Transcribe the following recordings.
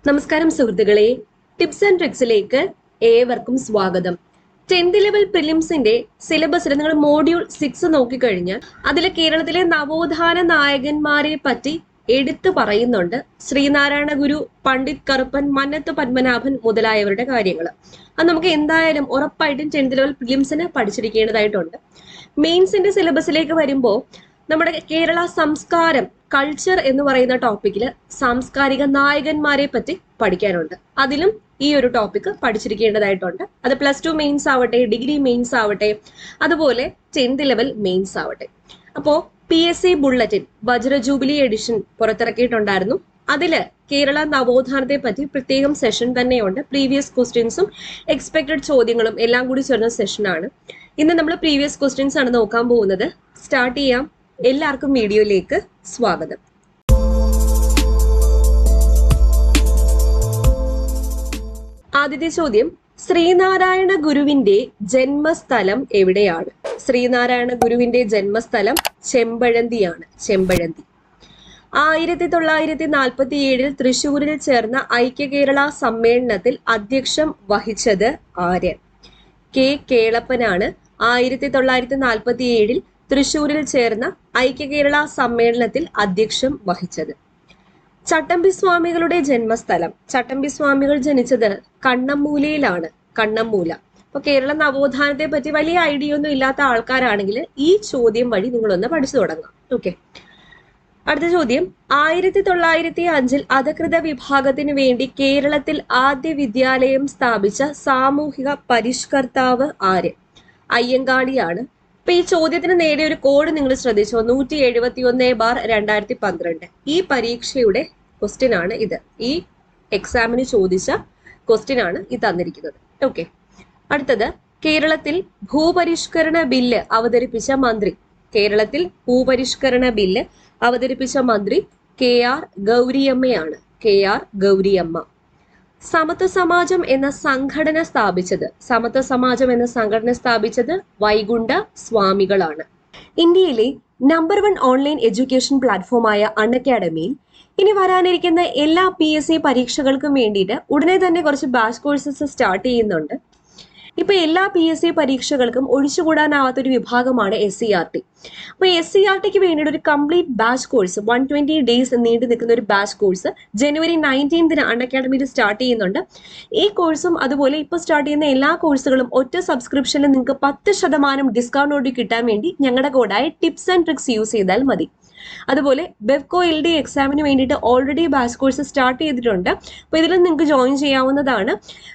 നമസ്കാരം സുഹൃത്തുക്കളെ, tips and ട്രിക്സിലേക്ക് ഏവർക്കും സ്വാഗതം. 10th ലെവൽ പ്രിലിംസിന്റെ സിലബസിൽ നിങ്ങൾ മോഡ്യൂൾ 6 നോക്കിക്കഴിഞ്ഞാൽ അതിൽ കേരളത്തിലെ നവോത്ഥാന നായകന്മാരെ പറ്റി എടുത്തു പറയുന്നുണ്ട്. ശ്രീനാരായണ ഗുരു, പണ്ഡിറ്റ് കറുപ്പൻ, മന്നത്ത് പത്മനാഭൻ മുതലായവരുടെ കാര്യങ്ങൾ. അത് നമുക്ക് എന്തായാലും ഉറപ്പായിട്ടും 10th ലെവൽ പ്രിലിംസിന് പഠിച്ചിരിക്കേണ്ടതായിട്ടുണ്ട്. മെയിൻസിന്റെ സിലബസിലേക്ക് വരുമ്പോൾ നമ്മുടെ കേരള സംസ്കാരം, കൾച്ചർ എന്ന് പറയുന്ന ടോപ്പിക്കിൽ സാംസ്കാരിക നായകന്മാരെ പറ്റി പഠിക്കാനുണ്ട്. അതിലും ഈ ഒരു ടോപ്പിക് പഠിച്ചിരിക്കേണ്ടതായിട്ടുണ്ട്. അത് +2 മെയിൻസ് ആവട്ടെ, ഡിഗ്രി മെയിൻസ് ആവട്ടെ, അതുപോലെ 10th ലെവൽ മെയിൻസ് ആവട്ടെ. അപ്പോൾ PSC ബുള്ളറ്റിൻ വജ്ര ജൂബിലി എഡിഷൻ പുറത്തിറക്കിയിട്ടുണ്ടായിരുന്നു. അതില് കേരള നവോത്ഥാനത്തെ പറ്റി പ്രത്യേകം സെഷൻ തന്നെയുണ്ട്. പ്രീവിയസ് ക്വസ്റ്റ്യൻസും എക്സ്പെക്ടഡ് ചോദ്യങ്ങളും എല്ലാം കൂടി ചേർന്ന സെഷനാണ്. ഇന്ന് നമ്മൾ പ്രീവിയസ് ക്വസ്റ്റ്യൻസ് ആണ് നോക്കാൻ പോകുന്നത്. സ്റ്റാർട്ട് ചെയ്യാം. എല്ലാവർക്കും വീഡിയോയിലേക്ക് സ്വാഗതം. ആദ്യത്തെ ചോദ്യം, ശ്രീനാരായണ ഗുരുവിന്റെ ജന്മസ്ഥലം എവിടെയാണ്? ശ്രീനാരായണ ഗുരുവിന്റെ ജന്മസ്ഥലം ചെമ്പഴന്തിയാണ്. ചെമ്പഴന്തി. 1947 തൃശൂരിൽ ചേർന്ന ഐക്യ കേരള സമ്മേളനത്തിൽ അധ്യക്ഷം വഹിച്ചത് ആര്? കെ കേളപ്പനാണ് 1947 തൃശൂരിൽ ചേർന്ന ഐക്യ കേരള സമ്മേളനത്തിൽ അധ്യക്ഷം വഹിച്ചത്. ചട്ടമ്പി സ്വാമികളുടെ ജന്മസ്ഥലം. ചട്ടമ്പി സ്വാമികൾ ജനിച്ചത് കണ്ണമ്മൂലയിലാണ്. കണ്ണമ്മൂല. അപ്പൊ കേരള നവോത്ഥാനത്തെ പറ്റി വലിയ ഐഡിയ ഒന്നും ഇല്ലാത്ത ആൾക്കാരാണെങ്കിൽ ഈ ചോദ്യം വഴി നിങ്ങളൊന്ന് പഠിച്ചു തുടങ്ങാം. ഓക്കെ. അടുത്ത ചോദ്യം, 1905 അധകൃത വിഭാഗത്തിന് വേണ്ടി കേരളത്തിൽ ആദ്യ വിദ്യാലയം സ്ഥാപിച്ച സാമൂഹിക പരിഷ്കർത്താവ് ആര്? അയ്യങ്കാളിയാണ്. അപ്പൊ ഈ ചോദ്യത്തിന് നേടിയ ഒരു കോഡ് നിങ്ങൾ ശ്രദ്ധിച്ചോ? 171/2012. ഈ പരീക്ഷയുടെ ക്വസ്റ്റ്യൻ ആണ് ഇത്. ഈ എക്സാമിന് ചോദിച്ച ക്വസ്റ്റ്യൻ ആണ് ഈ തന്നിരിക്കുന്നത്. ഓക്കെ. അടുത്തത്, കേരളത്തിൽ ഭൂപരിഷ്കരണ ബില്ല് അവതരിപ്പിച്ച മന്ത്രി. കേരളത്തിൽ ഭൂപരിഷ്കരണ ബില്ല് അവതരിപ്പിച്ച മന്ത്രി KR ഗൗരിയമ്മയാണ്. KR ഗൗരിയമ്മ. സമത്വ സമാജം എന്ന സംഘടന സ്ഥാപിച്ചത്. സമത്വ സമാജം എന്ന സംഘടന സ്ഥാപിച്ചത് വൈകുണ്ഠ സ്വാമികളാണ്. ഇന്ത്യയിലെ നമ്പർ 1 ഓൺലൈൻ എഡ്യൂക്കേഷൻ പ്ലാറ്റ്ഫോമായ അൺഅക്കാഡമിയിൽ ഇനി വരാനിരിക്കുന്ന എല്ലാ PSC പരീക്ഷകൾക്കും വേണ്ടിയിട്ട് ഉടനെ തന്നെ കുറച്ച് ബാച്ച് കോഴ്സസ് സ്റ്റാർട്ട് ചെയ്യുന്നുണ്ട്. ഇപ്പൊ എല്ലാ PSC പരീക്ഷകൾക്കും ഒഴിച്ചുകൂടാനാവാത്തൊരു വിഭാഗമാണ് SCRT. അപ്പൊ SCRTക്ക് വേണ്ടിയിട്ട് ഒരു കംപ്ലീറ്റ് ബാച്ച് കോഴ്സ് 120 ഡേയ്സ് നീണ്ടു നിൽക്കുന്ന ഒരു ബാച്ച് കോഴ്സ് January 19 അൺഅക്കാഡമിയിൽ സ്റ്റാർട്ട് ചെയ്യുന്നുണ്ട്. ഈ കോഴ്സും അതുപോലെ ഇപ്പൊ സ്റ്റാർട്ട് ചെയ്യുന്ന എല്ലാ കോഴ്സുകളും ഒറ്റ സബ്സ്ക്രിപ്ഷനിൽ നിങ്ങൾക്ക് 10% ഡിസ്കൗണ്ടോട് കിട്ടാൻ വേണ്ടി ഞങ്ങളുടെ കോഡായ ടിപ്സ് ആൻഡ് ട്രിക്സ് യൂസ് ചെയ്താൽ മതി. അതുപോലെ ബെവ്കോ LD എക്സാമിന് വേണ്ടിയിട്ട് ഓൾറെഡി ബാച്ച് കോഴ്സ് സ്റ്റാർട്ട് ചെയ്തിട്ടുണ്ട്. അപ്പോൾ ഇതിൽ നിങ്ങൾക്ക് ജോയിൻ ചെയ്യാവുന്നതാണ്.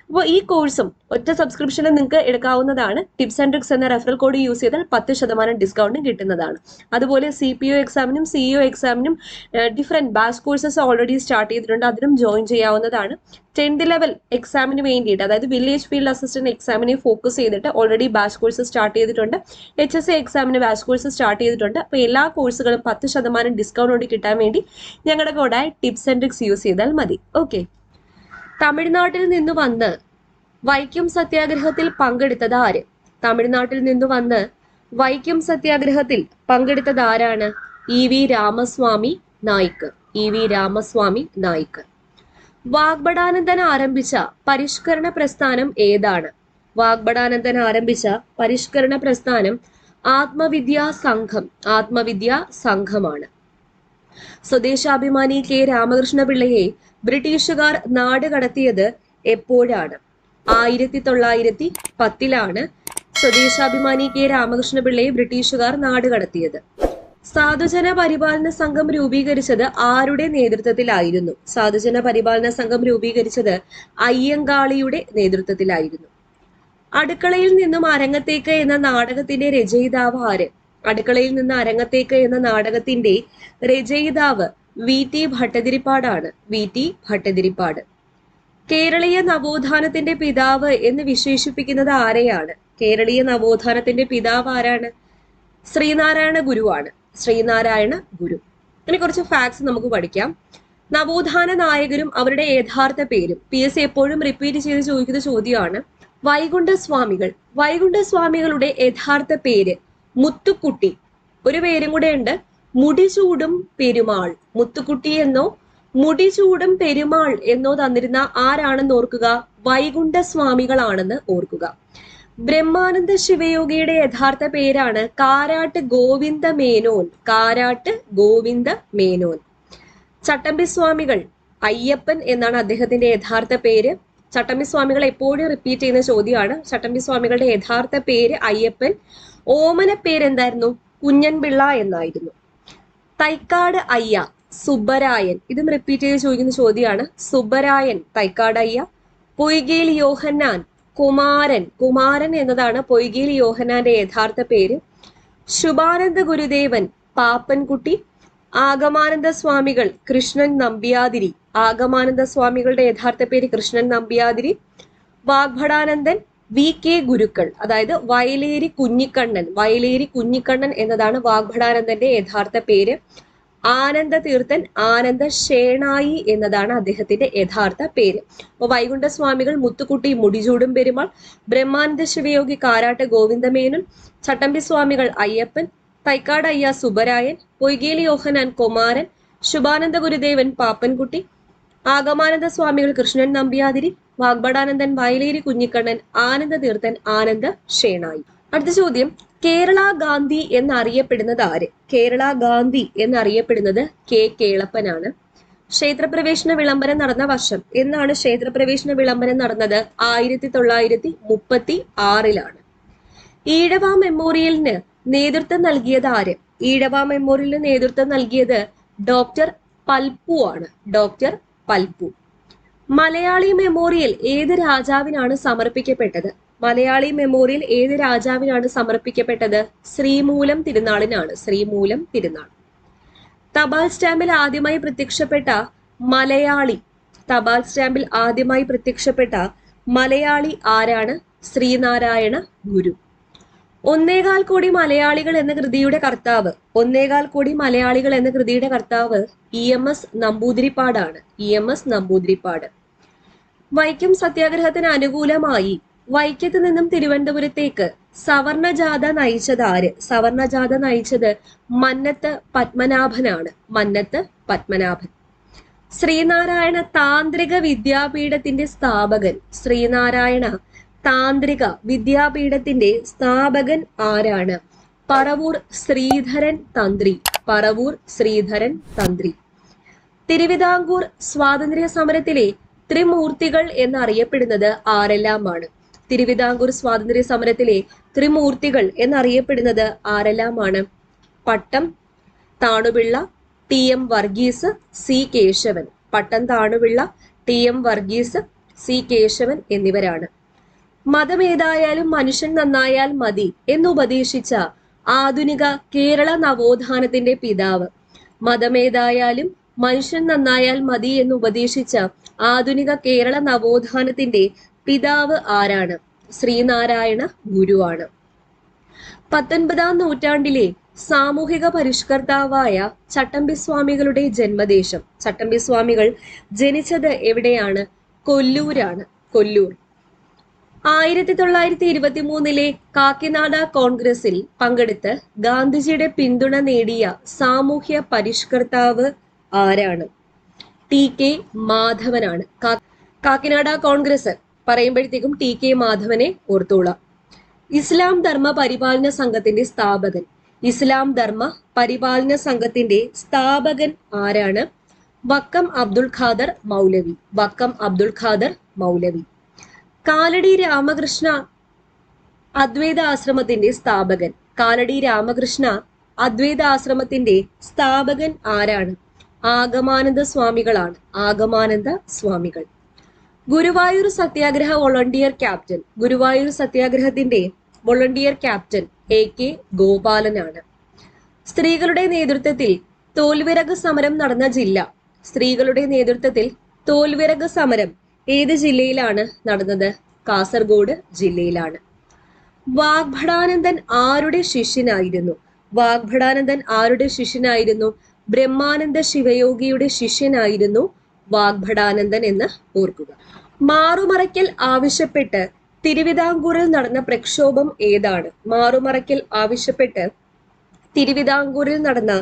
അപ്പോൾ ഈ കോഴ്സും ഒറ്റ സബ്സ്ക്രിപ്ഷനിൽ നിങ്ങൾക്ക് എടുക്കാവുന്നതാണ്. ടിപ്സ് ആൻഡ് ട്രിക്സ് എന്ന റെഫറൽ കോഡ് യൂസ് ചെയ്താൽ 10% ഡിസ്കൗണ്ടും കിട്ടുന്നതാണ്. അതുപോലെ CPO എക്സാമിനും CEO എക്സാമിനും different batch courses already start ചെയ്തിട്ടുണ്ട്. അതിനും ജോയിൻ ചെയ്യാവുന്നതാണ്. 10th ലെവൽ എക്സാമിന് വേണ്ടിയിട്ട്, അതായത് വില്ലേജ് ഫീൽഡ് അസിസ്റ്റന്റ് എക്സാമിനെ ഫോക്കസ് ചെയ്തിട്ട് ഓൾറെഡി ബാച്ച് കോഴ്സ് സ്റ്റാർട്ട് ചെയ്തിട്ടുണ്ട്. HSA എക്സാമിന് ബാച്ച് കോഴ്സ് സ്റ്റാർട്ട് ചെയ്തിട്ടുണ്ട്. അപ്പോൾ എല്ലാ കോഴ്സുകളും 10% ഡിസ്കൗണ്ടോട് കിട്ടാൻ വേണ്ടി ഞങ്ങളുടെ കോഡായ ടിപ്സ് ആൻഡ് ട്രിക്സ് യൂസ് ചെയ്താൽ മതി. ഓക്കെ. തമിഴ്നാട്ടിൽ നിന്ന് വന്ന് വൈക്കം സത്യാഗ്രഹത്തിൽ പങ്കെടുത്തത് ആര്? തമിഴ്നാട്ടിൽ നിന്ന് വന്ന് വൈക്കം സത്യാഗ്രഹത്തിൽ പങ്കെടുത്തത് ആരാണ്? EV രാമസ്വാമി നായിക്ക്. EV രാമസ്വാമി നായിക്ക്. വാഗ്ബടാനന്ദൻ ആരംഭിച്ച പരിഷ്കരണ പ്രസ്ഥാനം ഏതാണ്? വാഗ്ബടാനന്ദൻ ആരംഭിച്ച പരിഷ്കരണ പ്രസ്ഥാനം ആത്മവിദ്യാ സംഘം. ആത്മവിദ്യാ സംഘമാണ്. സ്വദേശാഭിമാനി K രാമകൃഷ്ണ പിള്ളയെ ബ്രിട്ടീഷുകാർ നാട് കടത്തിയത് എപ്പോഴാണ്? 1910 സ്വദേശാഭിമാനി K രാമകൃഷ്ണ പിള്ളയെ ബ്രിട്ടീഷുകാർ നാട് കടത്തിയത്. സാധുജന പരിപാലന സംഘം രൂപീകരിച്ചത് ആരുടെ നേതൃത്വത്തിലായിരുന്നു? സാധുജന പരിപാലന സംഘം രൂപീകരിച്ചത് അയ്യങ്കാളിയുടെ നേതൃത്വത്തിലായിരുന്നു. അടുക്കളയിൽ നിന്നും അരങ്ങത്തേക്ക് എന്ന നാടകത്തിന്റെ രചയിതാവ് ആര്? അടുക്കളയിൽ നിന്ന് അരങ്ങത്തേക്ക് എന്ന നാടകത്തിന്റെ രചയിതാവ് VT ഭട്ടതിരിപ്പാടാണ്. VT ഭട്ടതിരിപ്പാട്. കേരളീയ നവോത്ഥാനത്തിന്റെ പിതാവ് എന്ന് വിശേഷിപ്പിക്കുന്നത് ആരെയാണ്? കേരളീയ നവോത്ഥാനത്തിന്റെ പിതാവ് ആരാണ്? ശ്രീനാരായണ ഗുരുവാണ്. ശ്രീനാരായണ ഗുരു. ഇനി കുറച്ച് ഫാക്ട്സ് നമുക്ക് പഠിക്കാം. നവോത്ഥാന നായകരും അവരുടെ യഥാർത്ഥ പേരും PSC എപ്പോഴും റിപ്പീറ്റ് ചെയ്ത് ചോദിക്കുന്ന ചോദ്യമാണ്. വൈകുണ്ഠ സ്വാമികൾ. വൈകുണ്ഠ സ്വാമികളുടെ യഥാർത്ഥ പേര് മുത്തുക്കുട്ടി. ഒരു പേരും കൂടെ ഉണ്ട്, മുടിചൂടും പെരുമാൾ. മുത്തുക്കുട്ടി എന്നോ മുടിചൂടും പെരുമാൾ എന്നോ തന്നിരുന്ന ആരാണെന്ന് ഓർക്കുക? വൈകുണ്ഠ സ്വാമികളാണെന്ന് ഓർക്കുക. ബ്രഹ്മാനന്ദ ശിവയോഗിയുടെ യഥാർത്ഥ പേരാണ് കാരാട്ട് ഗോവിന്ദ മേനോൻ. കാരാട്ട് ഗോവിന്ദ മേനോൻ. ചട്ടമ്പി സ്വാമികൾ അയ്യപ്പൻ എന്നാണ് അദ്ദേഹത്തിന്റെ യഥാർത്ഥ പേര്. ചട്ടമ്പി സ്വാമികൾ എപ്പോഴും റിപ്പീറ്റ് ചെയ്യുന്ന ചോദ്യമാണ്. ചട്ടമ്പി സ്വാമികളുടെ യഥാർത്ഥ പേര് അയ്യപ്പൻ. ഓമന പേര് എന്തായിരുന്നു? കുഞ്ഞൻപിള്ള എന്നായിരുന്നു. തൈക്കാട് അയ്യ സുബ്ബരായൻ, ഇതും റിപ്പീറ്റ് ചെയ്ത് ചോദിക്കുന്ന ചോദ്യമാണ്. സുബ്ബരായൻ തൈക്കാട് അയ്യ. പൊയ്കേൽ യോഹന്നാൻ കുമാരൻ. കുമാരൻ എന്നതാണ് പൊയ്കേൽ യോഹന്നാന്റെ യഥാർത്ഥ പേര്. ശുഭാനന്ദ ഗുരുദേവൻ പാപ്പൻകുട്ടി. ആഗമാനന്ദ സ്വാമികൾ കൃഷ്ണൻ നമ്പ്യാതിരി. ആഗമാനന്ദ സ്വാമികളുടെ യഥാർത്ഥ പേര് കൃഷ്ണൻ നമ്പ്യാതിരി. വാഗ്ഭടാനന്ദൻ വി കെ ഗുരുക്കൾ, അതായത് വയലേരി കുഞ്ഞിക്കണ്ണൻ. വയലേരി കുഞ്ഞിക്കണ്ണൻ എന്നതാണ് വാഗ്ഭടാനന്ദന്റെ യഥാർത്ഥ പേര്. ആനന്ദ തീർത്ഥൻ ആനന്ദ ഷേണായി എന്നതാണ് അദ്ദേഹത്തിന്റെ യഥാർത്ഥ പേര്. അപ്പൊ വൈകുണ്ഠ സ്വാമികൾ മുത്തുക്കുട്ടി മുടിചൂടും പെരുമാൾ, ബ്രഹ്മാനന്ദ ശിവയോഗി കാരാട്ട് ഗോവിന്ദമേനോൻ, ചട്ടമ്പി സ്വാമികൾ അയ്യപ്പൻ, തൈക്കാട് അയ്യ സുബ്ബരായൻ, പൊയ്കേൽ യോഹനാൻ കുമാരൻ, ശുഭാനന്ദ ഗുരുദേവൻ പാപ്പൻകുട്ടി, ആഗമാനന്ദ സ്വാമികൾ കൃഷ്ണൻ നമ്പ്യാതിരി, വാഗ്ഭടാനന്ദൻ വയലേരി കുഞ്ഞിക്കണ്ണൻ, ആനന്ദ തീർത്ഥൻ ആനന്ദ ഷേണായി. അടുത്ത ചോദ്യം, കേരള ഗാന്ധി എന്നറിയപ്പെടുന്നത് ആര്? കേരള ഗാന്ധി എന്നറിയപ്പെടുന്നത് കെ കേളപ്പനാണ്. ക്ഷേത്രപ്രവേശന വിളംബരം നടന്ന വർഷം എന്നാണ്? ക്ഷേത്രപ്രവേശന വിളംബരം നടന്നത് 1936. ഈഴവ മെമ്മോറിയലിന് നേതൃത്വം നൽകിയത് ആര്? ഈഴവ മെമ്മോറിയലിന് നേതൃത്വം നൽകിയത് ഡോക്ടർ പൽപ്പു ആണ്. ഡോക്ടർ പൽപ്പു. മലയാളി മെമ്മോറിയൽ ഏത് രാജാവിനാണ് സമർപ്പിക്കപ്പെട്ടത്? മലയാളി മെമ്മോറിയൽ ഏത് രാജാവിനാണ് സമർപ്പിക്കപ്പെട്ടത്? ശ്രീമൂലം തിരുനാളിനാണ്. ശ്രീമൂലം തിരുനാൾ. തപാൽ സ്റ്റാമ്പിൽ ആദ്യമായി പ്രത്യക്ഷപ്പെട്ട മലയാളി. തപാൽ സ്റ്റാമ്പിൽ ആദ്യമായി പ്രത്യക്ഷപ്പെട്ട മലയാളി ആരാണ്? ശ്രീനാരായണ ഗുരു. 1.25 കോടി മലയാളികൾ എന്ന കൃതിയുടെ കർത്താവ്. 1.25 കോടി മലയാളികൾ എന്ന കൃതിയുടെ കർത്താവ് EMS നമ്പൂതിരിപ്പാടാണ്. EMS നമ്പൂതിരിപ്പാട്. വൈക്കം സത്യാഗ്രഹത്തിന് അനുകൂലമായി വൈക്കത്ത് നിന്നും തിരുവനന്തപുരത്തേക്ക് സവർണജാഥ നയിച്ചത് ആര്? സവർണജാഥ നയിച്ചത് മന്നത്ത് പത്മനാഭനാണ്. മന്നത്ത് പത്മനാഭൻ. ശ്രീനാരായണ താന്ത്രിക വിദ്യാപീഠത്തിന്റെ സ്ഥാപകൻ. ശ്രീനാരായണ താന്ത്രിക വിദ്യാപീഠത്തിന്റെ സ്ഥാപകൻ ആരാണ്? പറവൂർ ശ്രീധരൻ തന്ത്രി. പറവൂർ ശ്രീധരൻ തന്ത്രി. തിരുവിതാംകൂർ സ്വാതന്ത്ര്യ സമരത്തിലെ ത്രിമൂർത്തികൾ എന്നറിയപ്പെടുന്നത് ആരെല്ലാമാണ്? തിരുവിതാംകൂർ സ്വാതന്ത്ര്യ സമരത്തിലെ ത്രിമൂർത്തികൾ എന്നറിയപ്പെടുന്നത് ആരെല്ലാമാണ്? പട്ടം താണുപിള്ള, TM വർഗീസ്, C കേശവൻ. പട്ടം താണുപിള്ള, TM വർഗീസ്, C കേശവൻ എന്നിവരാണ്. മതമേതായാലും മനുഷ്യൻ നന്നായാൽ മതി എന്നുപദേശിച്ച ആധുനിക കേരള നവോത്ഥാനത്തിന്റെ പിതാവ്. മതമേതായാലും മനുഷ്യൻ നന്നായാൽ മതി എന്നുപദേശിച്ച ആധുനിക കേരള നവോത്ഥാനത്തിന്റെ പിതാവ് ആരാണ്? ശ്രീനാരായണ ഗുരുവാണ്. 19-ാം നൂറ്റാണ്ടിലെ സാമൂഹിക പരിഷ്കർത്താവായ ചട്ടമ്പി സ്വാമികളുടെ ജന്മദേശം. ചട്ടമ്പി സ്വാമികൾ ജനിച്ചത് എവിടെയാണ്? കൊല്ലൂരാണ്. കൊല്ലൂർ. 1923 കാക്കിനാഡ കോൺഗ്രസിൽ പങ്കെടുത്ത് ഗാന്ധിജിയുടെ പിന്തുണ നേടിയ സാമൂഹ്യ പരിഷ്കർത്താവ് ആരാണ്? TK മാധവനാണ്. കാക്കിനാഡ കോൺഗ്രസ് പറയുമ്പോഴത്തേക്കും TK മാധവനെ ഓർത്തോളാം. ഇസ്ലാം ധർമ്മ പരിപാലന സംഘത്തിന്റെ സ്ഥാപകൻ. ഇസ്ലാം ധർമ്മ പരിപാലന സംഘത്തിന്റെ സ്ഥാപകൻ ആരാണ്? വക്കം അബ്ദുൽ ഖാദർ മൗലവി. വക്കം അബ്ദുൽ ഖാദർ മൗലവി. കാലടി രാമകൃഷ്ണ അദ്വൈത ആശ്രമത്തിന്റെ സ്ഥാപകൻ. കാലടി രാമകൃഷ്ണ അദ്വൈത ആശ്രമത്തിന്റെ സ്ഥാപകൻ ആരാണ്? ആഗമാനന്ദ സ്വാമികളാണ്. ആഗമാനന്ദ സ്വാമികൾ. Guruvayur Satyagraha volunteer captain. ഗുരുവായൂർ സത്യാഗ്രഹത്തിന്റെ വോളണ്ടിയർ ക്യാപ്റ്റൻ AK ഗോപാലനാണ്. സ്ത്രീകളുടെ നേതൃത്വത്തിൽ തോൽവിറക് സമരം നടന്ന ജില്ല. സ്ത്രീകളുടെ നേതൃത്വത്തിൽ തോൽവിറക് സമരം ഏത് ജില്ലയിലാണ് നടന്നത്? കാസർഗോഡ് ജില്ലയിലാണ്. വാഗ്ഭടാനന്ദൻ ആരുടെ ശിഷ്യനായിരുന്നു? വാഗ്ഭടാനന്ദൻ ആരുടെ ശിഷ്യനായിരുന്നു? ബ്രഹ്മാനന്ദ ശിവയോഗിയുടെ ശിഷ്യനായിരുന്നു വാഗ്ഭടാനന്ദൻ എന്ന് ഓർക്കുക. മാറുമറയ്ക്കൽ ആവശ്യപ്പെട്ട് തിരുവിതാംകൂറിൽ നടന്ന പ്രക്ഷോഭം ഏതാണ്? മാറുമറയ്ക്കൽ ആവശ്യപ്പെട്ട് തിരുവിതാംകൂറിൽ നടന്ന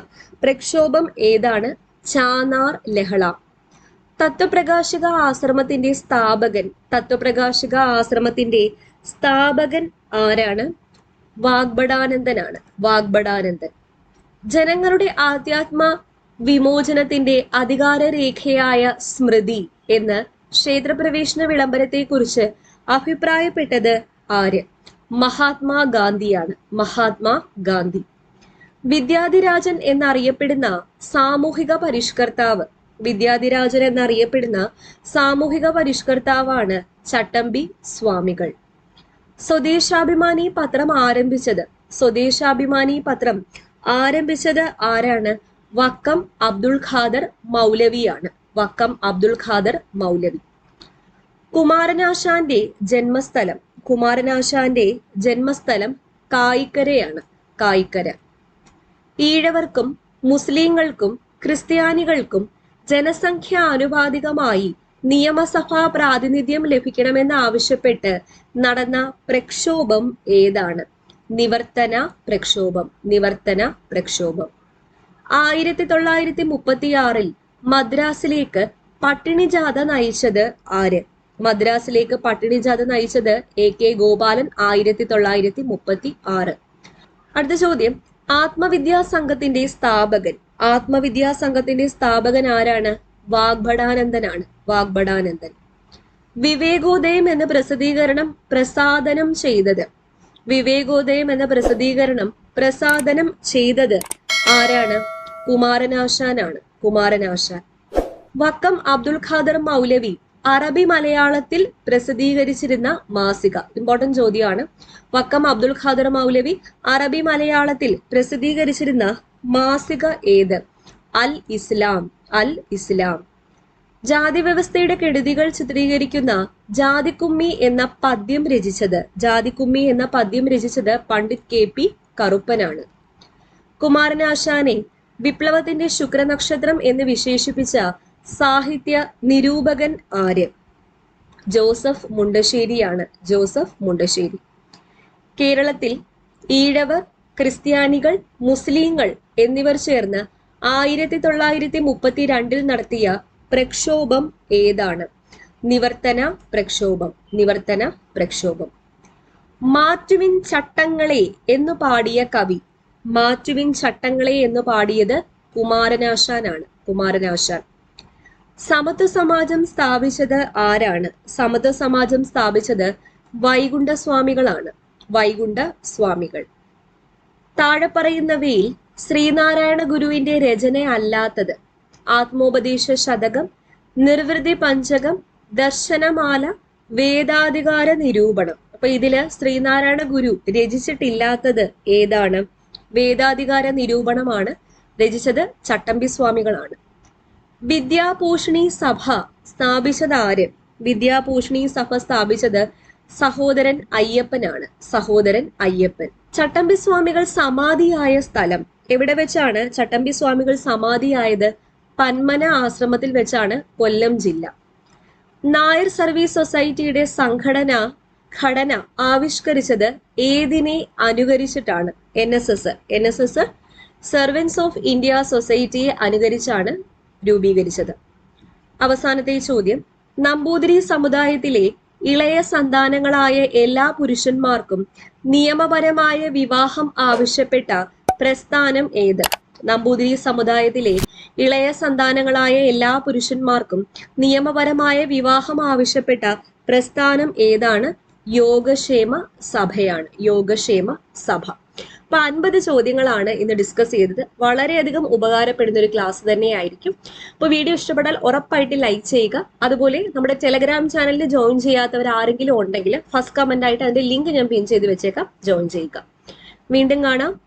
പ്രക്ഷോഭം ഏതാണ്? ചാനാർ ലഹള. തത്വപ്രകാശിക ആശ്രമത്തിന്റെ സ്ഥാപകൻ ആരാണ്? വാഗ്ഭടാനന്ദനാണ്. വാഗ്ഭടാനന്ദൻ. ജനങ്ങളുടെ ആധ്യാത്മ വിമോചനത്തിന്റെ അധികാരരേഖയായ സ്മൃതി എന്ന് ക്ഷേത്രപ്രവേശന വിളംബരത്തെക്കുറിച്ച് അഭിപ്രായപ്പെട്ടത് ആര്? മഹാത്മാഗാന്ധിയാണ്. മഹാത്മാഗാന്ധി. വിദ്യാധിരാജൻ എന്നറിയപ്പെടുന്ന സാമൂഹിക പരിഷ്കർത്താവാണ് ചട്ടമ്പി സ്വാമികൾ. സ്വദേശാഭിമാനി പത്രം ആരംഭിച്ചത് ആരാണ്? വക്കം അബ്ദുൽ ഖാദർ മൗലവിയാണ്. വക്കം അബ്ദുൽ ഖാദർ മൗലവി. കുമാരനാശാന്റെ ജന്മസ്ഥലം കായിക്കരയാണ്. കായിക്കര. ഈഴവർക്കും മുസ്ലിങ്ങൾക്കും ക്രിസ്ത്യാനികൾക്കും ജനസംഖ്യാനുപാതികമായി നിയമസഭാ പ്രാതിനിധ്യം ലഭിക്കണമെന്നാവശ്യപ്പെട്ട് നടന്ന പ്രക്ഷോഭം ഏതാണ്? നിവർത്തന പ്രക്ഷോഭം. 1936 മദ്രാസിലേക്ക് പട്ടിണി ജാഥ നയിച്ചത് ആര്? A K Gopalan. 1936. അടുത്ത ചോദ്യം, ആത്മവിദ്യാസംഘത്തിന്റെ സ്ഥാപകൻ ആരാണ്? വാഗ്ഭടാനന്ദനാണ്. വാഗ്ഭടാനന്ദൻ. വിവേകോദയം എന്ന പ്രസിദ്ധീകരണം പ്രസാദനം ചെയ്തത് ആരാണ്? കുമാരനാശാനാണ്. കുമാരനാശാൻ. വക്കം അബ്ദുൽ ഖാദർ മൗലവി അറബി മലയാളത്തിൽ പ്രസിദ്ധീകരിച്ചിരുന്ന മാസിക. ഇമ്പോർട്ടന്റ് ചോദ്യമാണ്. വക്കം അബ്ദുൽ ഖാദർ മൗലവി അറബി മലയാളത്തിൽ പ്രസിദ്ധീകരിച്ചിരുന്ന മാസിക ഏത്? അൽ ഇസ്ലാം. ജാതി വ്യവസ്ഥയുടെ കെടുതികൾ ചിത്രീകരിക്കുന്ന ജാതിക്കുമ്മി എന്ന പദ്യം രചിച്ചത് പണ്ഡിറ്റ് KP കറുപ്പനാണ്. കുമാരനാശാനെ വിപ്ലവത്തിന്റെ ശുക്രനക്ഷത്രം എന്ന് വിശേഷിപ്പിച്ച സാഹിത്യ നിരൂപകൻ ആര്? ജോസഫ് മുണ്ടശ്ശേരി. കേരളത്തിൽ ഈഴവർ, ക്രിസ്ത്യാനികൾ, മുസ്ലിങ്ങൾ എന്നിവർ ചേർന്ന് 1932 നടത്തിയ പ്രക്ഷോഭം ഏതാണ്? നിവർത്തന പ്രക്ഷോഭം. മാറ്റുവിൻ ചട്ടങ്ങളെ എന്നു പാടിയ കവി. പാടിയത് കുമാരനാശാൻ. സമത്വ സമാജം സ്ഥാപിച്ചത് ആരാണ്? വൈകുണ്ഠസ്വാമികളാണ്. താഴെ പറയുന്നവയിൽ ശ്രീനാരായണ ഗുരുവിന്റെ രചന അല്ലാത്തത്? ആത്മോപദേശ ശതകം, നിർവൃതി പഞ്ചകം, ദർശനമാല, വേദാധികാര നിരൂപണം. അപ്പൊ ഇതില് ശ്രീനാരായണ ഗുരു രചിച്ചിട്ടില്ലാത്തത് ഏതാണ്? വേദാധികാര നിരൂപണമാണ്. രചിച്ചത് ചട്ടമ്പി സ്വാമികളാണ്. വിദ്യാഭൂഷണി സഭ സ്ഥാപിച്ചത് ആര്? സ്ഥാപിച്ചത് സഹോദരൻ അയ്യപ്പൻ. ചട്ടമ്പി സ്വാമികൾ സമാധിയായ സ്ഥലം എവിടെ വെച്ചാണ്? ചട്ടമ്പി സ്വാമികൾ സമാധിയായത് പന്മന ആശ്രമത്തിൽ വെച്ചാണ്, കൊല്ലം ജില്ല. നായർ സർവീസ് സൊസൈറ്റിയുടെ ഘടന ആവിഷ്കരിച്ചത് ഏതിനെ അനുകരിച്ചിട്ടാണ്? NSS സെർവൻസ് ഓഫ് ഇന്ത്യ സൊസൈറ്റിയെ അനുകരിച്ചാണ് രൂപീകരിച്ചത്. അവസാനത്തെ ചോദ്യം, നമ്പൂതിരി സമുദായത്തിലെ ഇളയ സന്താനങ്ങളായ എല്ലാ പുരുഷന്മാർക്കും നിയമപരമായ വിവാഹം ആവശ്യപ്പെട്ട പ്രസ്ഥാനം ഏത്? നമ്പൂതിരി സമുദായത്തിലെ ഇളയ സന്താനങ്ങളായ എല്ലാ പുരുഷന്മാർക്കും നിയമപരമായ വിവാഹം ആവശ്യപ്പെട്ട പ്രസ്ഥാനം ഏതാണ്? യോഗക്ഷേമ സഭ. അപ്പൊ 50 ചോദ്യങ്ങളാണ് ഇന്ന് ഡിസ്കസ് ചെയ്തത്. വളരെയധികം ഉപകാരപ്പെടുന്ന ഒരു ക്ലാസ് തന്നെയായിരിക്കും. അപ്പോൾ വീഡിയോ ഇഷ്ടപ്പെട്ടാൽ ഉറപ്പായിട്ട് ലൈക്ക് ചെയ്യുക. അതുപോലെ നമ്മുടെ ടെലഗ്രാം ചാനലിൽ ജോയിൻ ചെയ്യാത്തവർ ആരെങ്കിലും ഉണ്ടെങ്കിൽ ഫസ്റ്റ് കമന്റ് ആയിട്ട് അതിന്റെ ലിങ്ക് ഞാൻ പിൻ ചെയ്ത് വെച്ചേക്കാം, ജോയിൻ ചെയ്യുക. വീണ്ടും കാണാം.